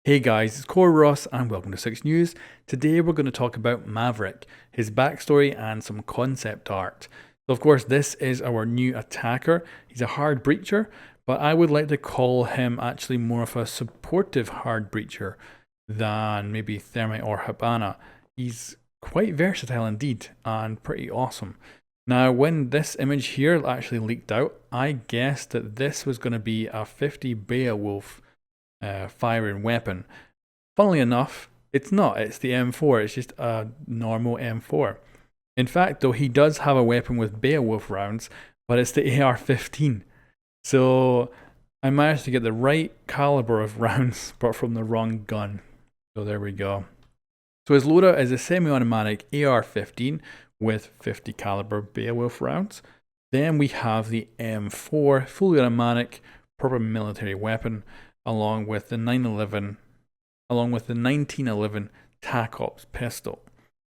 Hey guys, it's Corey Ross and welcome to 6 News. Today we're going to talk about Maverick, his backstory and some concept art. So of course this is our new attacker. He's a hard breacher, but I would like to call him actually more of a supportive hard breacher than maybe Thermite or Habana. He's quite versatile indeed and pretty awesome. Now when this image here actually leaked out, I guessed that this was going to be a 50 Beowulf firing weapon. Funnily enough, it's not. It's the M4. It's just a normal M4. In fact, though, he does have a weapon with Beowulf rounds, but it's the AR-15. So I managed to get the right caliber of rounds, but from the wrong gun. So there we go. So his loadout is a semi-automatic AR-15 with 50 caliber Beowulf rounds. Then we have the M4 fully automatic proper military weapon, along with the 1911 TAC Ops pistol.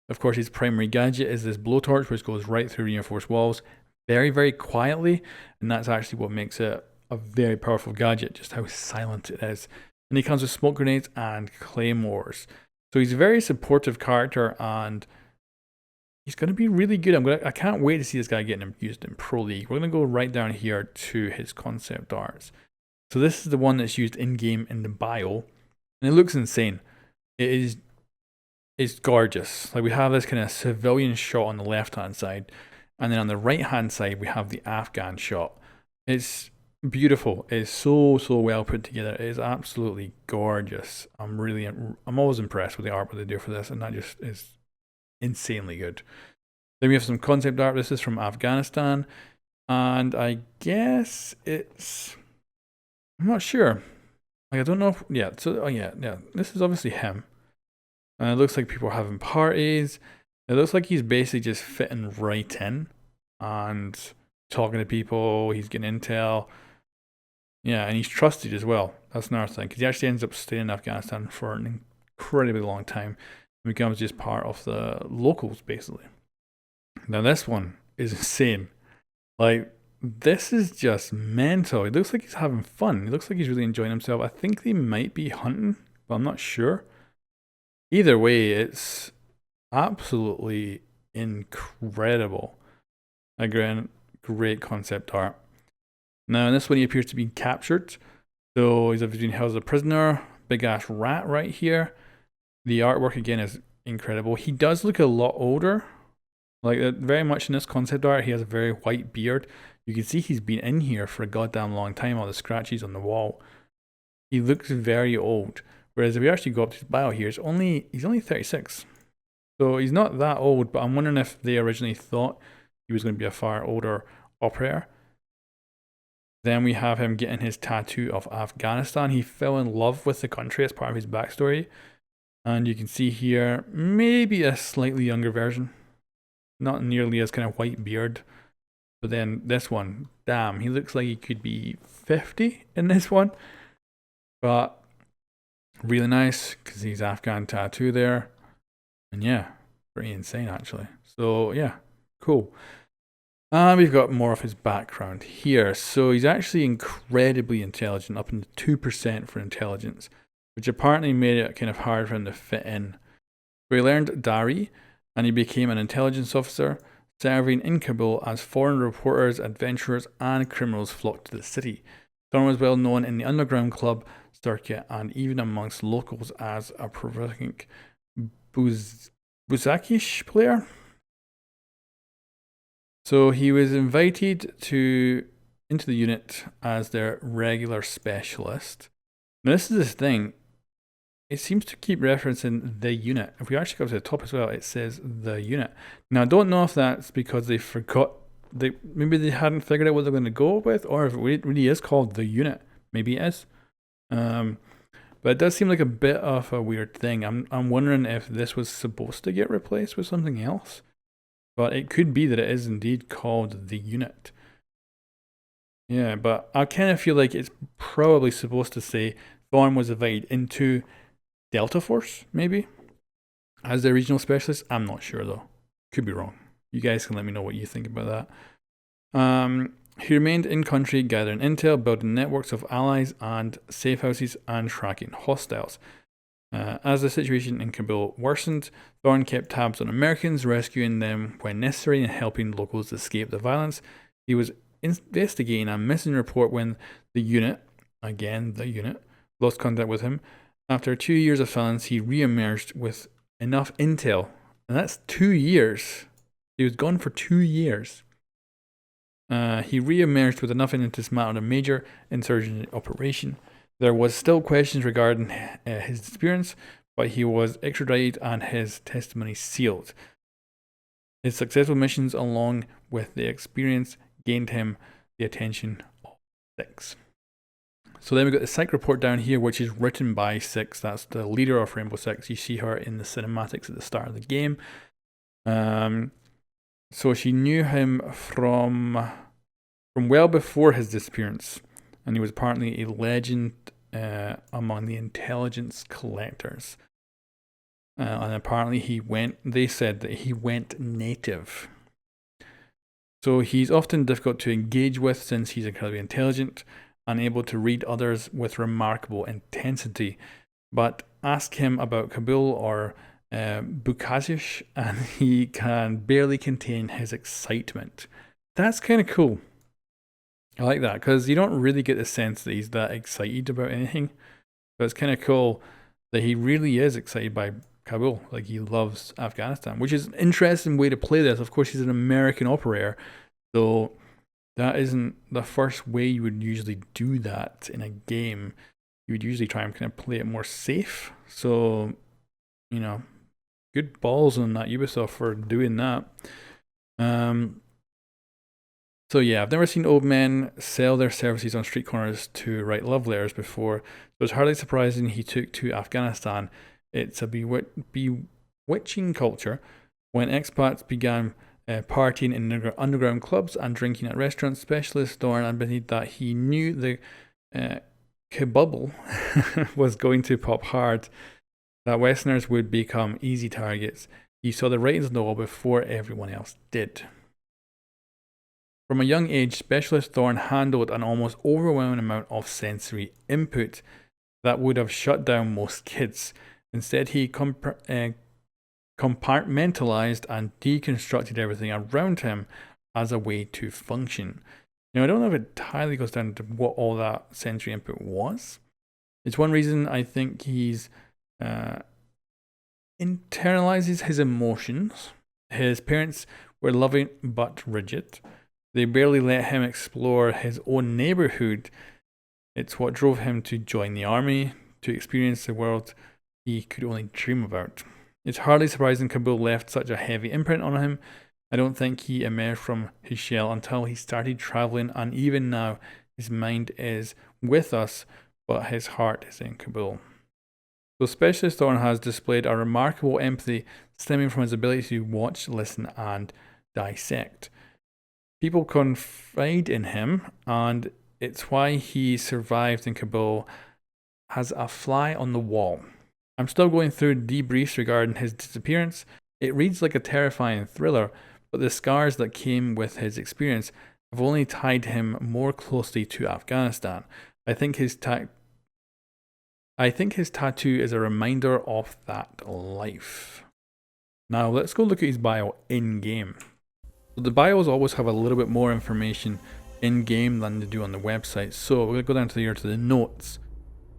Of course, his primary gadget is this blowtorch, which goes right through reinforced walls very, very quietly, and that's actually what makes it a very powerful gadget, just how silent it is. And he comes with smoke grenades and claymores. So he's a very supportive character, and he's going to be really good. I can't wait to see this guy getting used in Pro League. We're going to go right down here to his concept arts. So this is the one that's used in-game in the bio, and it looks insane. It's gorgeous. Like, we have this kind of civilian shot on the left-hand side, and then on the right-hand side we have the Afghan shot. It's beautiful. It's so well put together. It is absolutely gorgeous. I'm always impressed with the art what they do for this, and that just is insanely good. Then we have some concept art. This is from Afghanistan, and I guess I'm not sure. Like, I don't know if, yeah, so, yeah, this is obviously him. And it looks like people are having parties. It looks like he's basically just fitting right in and talking to people. He's getting intel. Yeah, and he's trusted as well. That's another thing, because he actually ends up staying in Afghanistan for an incredibly long time and becomes just part of the locals, basically. Now, this one is insane. Like, this is just mental. It looks like he's having fun. It looks like he's really enjoying himself. I think they might be hunting, but I'm not sure. Either way, it's absolutely incredible. Again, great concept art. Now, in this one, he appears to be captured. So he's being held as a prisoner. Big ass rat right here. The artwork again is incredible. He does look a lot older. Like, very much in this concept art, he has a very white beard. You can see he's been in here for a goddamn long time, all the scratches on the wall. He looks very old. Whereas if we actually go up to his bio here, he's only 36. So he's not that old, but I'm wondering if they originally thought he was going to be a far older operator. Then we have him getting his tattoo of Afghanistan. He fell in love with the country as part of his backstory. And you can see here, maybe a slightly younger version. Not nearly as kind of white beard. But then this one, damn, he looks like he could be 50 in this one. But really nice, because he's Afghan tattoo there. And yeah, pretty insane actually. So yeah, cool. And we've got more of his background here. So he's actually incredibly intelligent, up into 2% for intelligence, which apparently made it kind of hard for him to fit in. So he learned Dari, and he became an intelligence officer, serving in Kabul as foreign reporters, adventurers, and criminals flocked to the city. Thorne was well known in the underground club circuit and even amongst locals as a prolific Buzakish player. So he was invited into the unit as their regular specialist. Now, this is the thing. It seems to keep referencing the unit. If we actually go to the top as well, it says the unit. Now, I don't know if that's because they forgot, maybe they hadn't figured out what they're going to go with, or if it really is called the unit. Maybe it is. But it does seem like a bit of a weird thing. I'm wondering if this was supposed to get replaced with something else. But it could be that it is indeed called the unit. Yeah, but I kind of feel like it's probably supposed to say Thorne was invited into Delta Force, maybe, as their regional specialist. I'm not sure though. Could be wrong. You guys can let me know what you think about that. He remained in country, gathering intel, building networks of allies and safe houses, and tracking hostiles. As the situation in Kabul worsened, Thorn kept tabs on Americans, rescuing them when necessary and helping locals escape the violence. He was investigating a missing report when the unit, again the unit, lost contact with him. After 2 years of silence, he re-emerged with enough intel, and that's 2 years. He was gone for 2 years. He re-emerged with enough intel to dismantle a major insurgency operation. There was still questions regarding his disappearance, but he was extradited and his testimony sealed. His successful missions, along with the experience, gained him the attention of Six. So then we got the Psych report down here, which is written by Six. That's the leader of Rainbow Six. You see her in the cinematics at the start of the game. So she knew him from well before his disappearance, and he was apparently a legend among the intelligence collectors. And apparently they said that he went native. So he's often difficult to engage with since he's incredibly intelligent and able to read others with remarkable intensity. But ask him about Kabul or Bukasish and he can barely contain his excitement. That's kind of cool. I like that because you don't really get the sense that he's that excited about anything. But it's kind of cool that he really is excited by Kabul. Like he loves Afghanistan, which is an interesting way to play this. Of course, he's an American operator, so that isn't the first way you would usually do that in a game. You would usually try and kind of play it more safe. So, you know, good balls on that Ubisoft for doing that. So yeah, I've never seen old men sell their services on street corners to write love letters before. So it's hardly surprising he took to Afghanistan. It's a bewitching culture. When expats began partying in underground clubs and drinking at restaurants, specialist Thorn admitted that he knew the kabubble was going to pop hard, that Westerners would become easy targets. He saw the writings on the wall before everyone else did. From a young age, Specialist Thorn handled an almost overwhelming amount of sensory input that would have shut down most kids. Instead, he compartmentalized and deconstructed everything around him as a way to function. Now, I don't know if it entirely goes down to what all that sensory input was. It's one reason I think he's internalizes his emotions. His parents were loving but rigid. They barely let him explore his own neighborhood. It's what drove him to join the army, to experience the world he could only dream about. It's hardly surprising Kabul left such a heavy imprint on him. I don't think he emerged from his shell until he started traveling, and even now his mind is with us, but his heart is in Kabul. So Specialist Thorn has displayed a remarkable empathy stemming from his ability to watch, listen, and dissect. People confide in him, and it's why he survived in Kabul as a fly on the wall. I'm still going through debriefs regarding his disappearance. It reads like a terrifying thriller, but the scars that came with his experience have only tied him more closely to Afghanistan. I think his tattoo is a reminder of that life. Now let's go look at his bio in-game. So the bios always have a little bit more information in-game than they do on the website. So we're going to go down to the notes.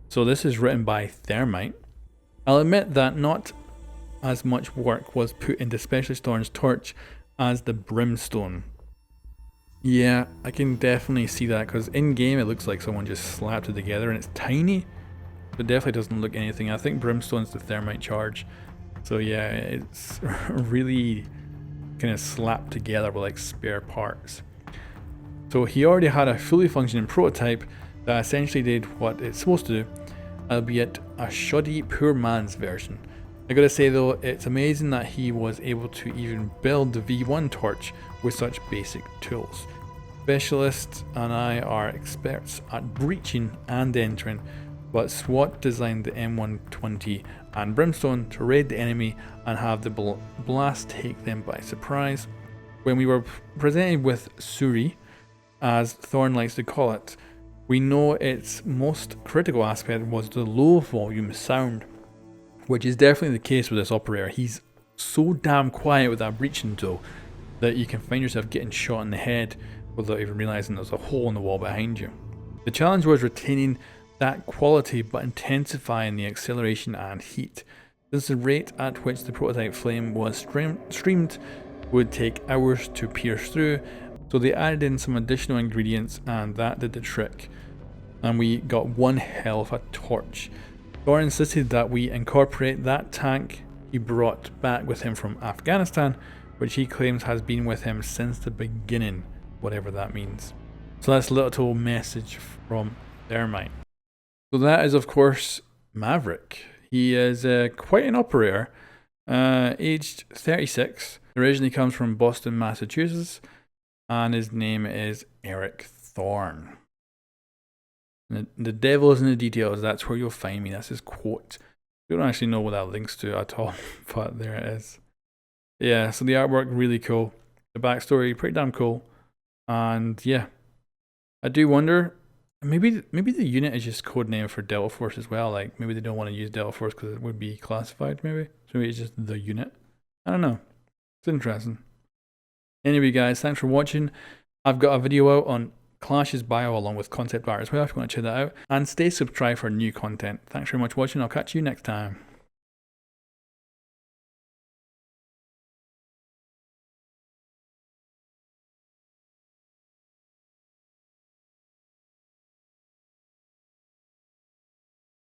So this is written by Thermite. I'll admit that not as much work was put into Specialist Thorn's torch as the Brimstone. Yeah, I can definitely see that because in-game it looks like someone just slapped it together and it's tiny. But definitely doesn't look anything. I think Brimstone's the Thermite charge. So yeah, it's really kind of slapped together with like spare parts. So he already had a fully functioning prototype that essentially did what it's supposed to do, albeit a shoddy poor man's version. I gotta say though, it's amazing that he was able to even build the V1 torch with such basic tools. Specialists and I are experts at breaching and entering, but SWAT designed the M120 and Brimstone to raid the enemy and have the blast take them by surprise. When we were presented with Suri, as Thorn likes to call it, we know its most critical aspect was the low volume sound. which is definitely the case with this operator. He's so damn quiet with that breaching tool that you can find yourself getting shot in the head without even realizing there's a hole in the wall behind you. The challenge was retaining that quality but intensifying the acceleration and heat, since the rate at which the prototype flame was streamed would take hours to pierce through. So they added in some additional ingredients and that did the trick, and we got one hell of a torch. Thor insisted that we incorporate that tank he brought back with him from Afghanistan, which he claims has been with him since the beginning, whatever that means. So that's a little message from their mind. So that is of course Maverick. He is quite an operator, aged 36, originally comes from Boston, Massachusetts, and his name is Eric Thorne. The devil is in the details, that's where you'll find me, that's his quote. I don't actually know what that links to at all, but there it is. Yeah, so the artwork really cool, the backstory pretty damn cool, and yeah, I do wonder, maybe the unit is just code name for Delta Force as well, like maybe they don't want to use Delta Force because it would be classified maybe, so maybe it's just the unit, I don't know, it's interesting. Anyway guys, thanks for watching. I've got a video out on Clash's bio along with concept art as well if you want to check that out, and stay subscribed for new content. Thanks very much for watching, I'll catch you next time.